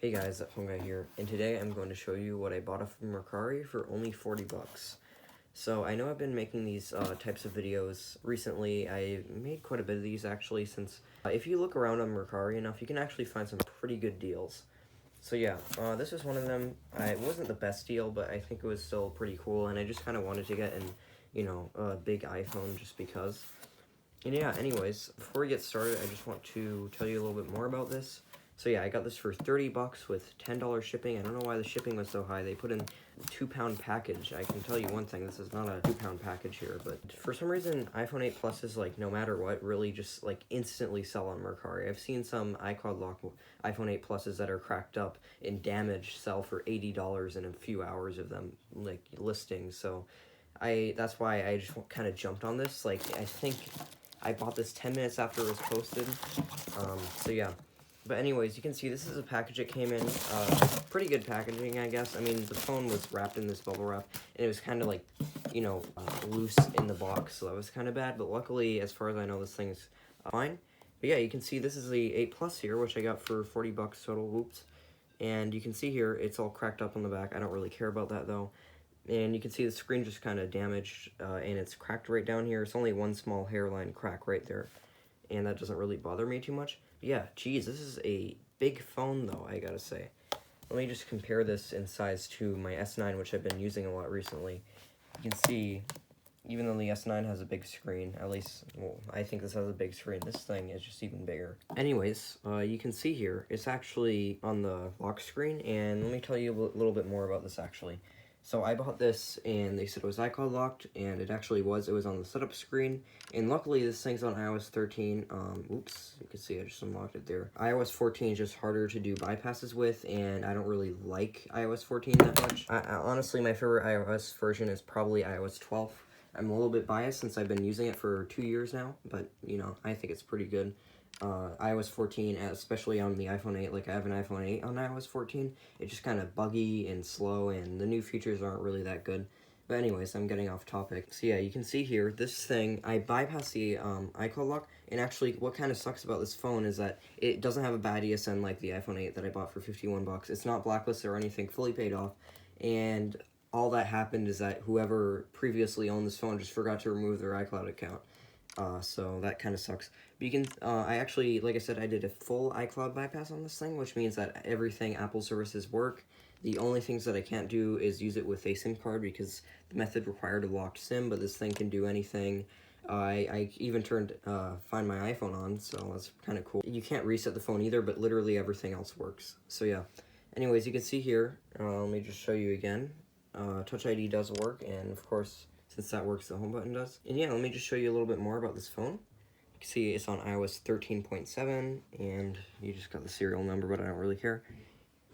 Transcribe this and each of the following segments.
Hey guys, that phone guy here, and today I'm going to show you what I bought off of Mercari for only 40 bucks. So I know I've been making these types of videos recently. I made quite a bit of these actually, since if you look around on Mercari enough, you can actually find some pretty good deals. So yeah, this is one of them. It wasn't the best deal, but I think it was still pretty cool, and I just kind of wanted to get a big iPhone just because. And yeah, anyways, before we get started, I just want to tell you a little bit more about this. So yeah, I got this for 30 bucks with $10 shipping. I don't know why the shipping was so high. They put in a 2-pound package. I can tell you one thing, this is not a 2-pound package here, but for some reason, iPhone 8 Pluses, like, no matter what, really just, like, instantly sell on Mercari. I've seen some iCloud lock iPhone 8 Pluses that are cracked up and damaged sell for $80 in a few hours of them, like, listings. So that's why I just kind of jumped on this. Like, I think I bought this 10 minutes after it was posted. So yeah. But anyways, you can see this is a package it came in. Pretty good packaging, I guess. I mean, the phone was wrapped in this bubble wrap, and it was kind of like, loose in the box, so that was kind of bad. But luckily, as far as I know, this thing's fine. But yeah, you can see this is the 8 Plus here, which I got for 40 bucks total. Whoops. And you can see here, it's all cracked up on the back. I don't really care about that, though. And you can see the screen just kind of damaged, and it's cracked right down here. It's only one small hairline crack right there, and that doesn't really bother me too much. But yeah, geez, this is a big phone, though, I gotta say. Let me just compare this in size to my S9, which I've been using a lot recently. You can see, even though the S9 has a big screen, at least, well, I think this has a big screen, this thing is just even bigger. Anyways, you can see here, it's actually on the lock screen, and let me tell you a little bit more about this, actually. So I bought this, and they said it was iCloud locked, and it actually was. It was on the setup screen, and luckily this thing's on iOS 13. Oops, you can see I just unlocked it there. iOS 14 is just harder to do bypasses with, and I don't really like iOS 14 that much. Honestly, my favorite iOS version is probably iOS 12. I'm a little bit biased since I've been using it for 2 years now, but, I think it's pretty good. iOS 14, especially on the iPhone 8, like I have an iPhone 8 on iOS 14, it's just kind of buggy and slow, and the new features aren't really that good. But anyways, I'm getting off topic. So yeah, you can see here, this thing, I bypassed the iCloud lock, and actually what kind of sucks about this phone is that it doesn't have a bad ESN like the iPhone 8 that I bought for 51 bucks. It's not blacklisted or anything, fully paid off, and all that happened is that whoever previously owned this phone just forgot to remove their iCloud account. So that kind of sucks. But you can, I actually, like I said, I did a full iCloud bypass on this thing, which means that everything Apple services work. The only things that I can't do is use it with a SIM card because the method required a locked SIM, but this thing can do anything. I even turned Find My iPhone on, so that's kind of cool. You can't reset the phone either, but literally everything else works. So yeah. Anyways, you can see here, let me just show you again. Touch ID does work, and of course, since that works, the home button does. And yeah, let me just show you a little bit more about this phone. You can see it's on iOS 13.7, and you just got the serial number, but I don't really care.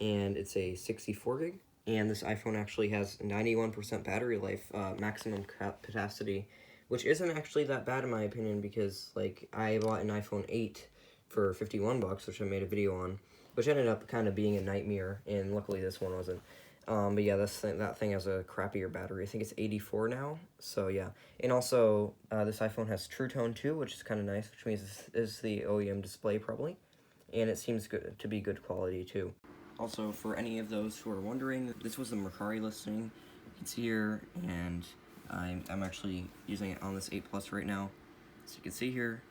And it's a 64 gig, and this iPhone actually has 91% battery life, maximum capacity, which isn't actually that bad in my opinion, because like I bought an iPhone 8 for 51 bucks, which I made a video on, which ended up kind of being a nightmare, and luckily this one wasn't. But yeah, that thing has a crappier battery. I think it's 84 now, so yeah. And also, this iPhone has True Tone too, which is kind of nice, which means this is the OEM display probably. And it seems good to be good quality too. Also, for any of those who are wondering, this was the Mercari listing. It's here, and I'm actually using it on this 8 Plus right now. So you can see here,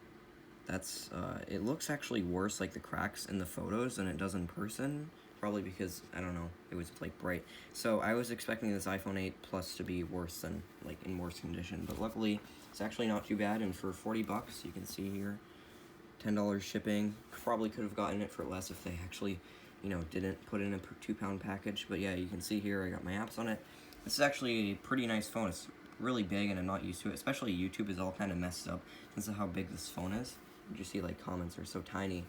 that's, it looks actually worse, like the cracks in the photos, than it does in person. Probably because, I don't know, it was, like, bright. So I was expecting this iPhone 8 Plus to be worse than, like, in worse condition. But luckily, it's actually not too bad. And for 40 bucks, you can see here, $10 shipping. Probably could have gotten it for less if they actually, didn't put in a 2-pound package. But yeah, you can see here, I got my apps on it. This is actually a pretty nice phone. It's really big, and I'm not used to it. Especially YouTube is all kind of messed up since of how big this phone is. You see, like, comments are so tiny.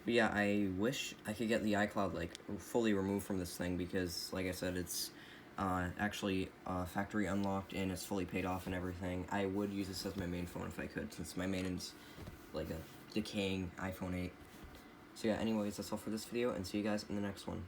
But yeah, I wish I could get the iCloud, like, fully removed from this thing because, like I said, it's actually factory unlocked and it's fully paid off and everything. I would use this as my main phone if I could, since my main is, like, a decaying iPhone 8. So yeah, anyways, that's all for this video, and see you guys in the next one.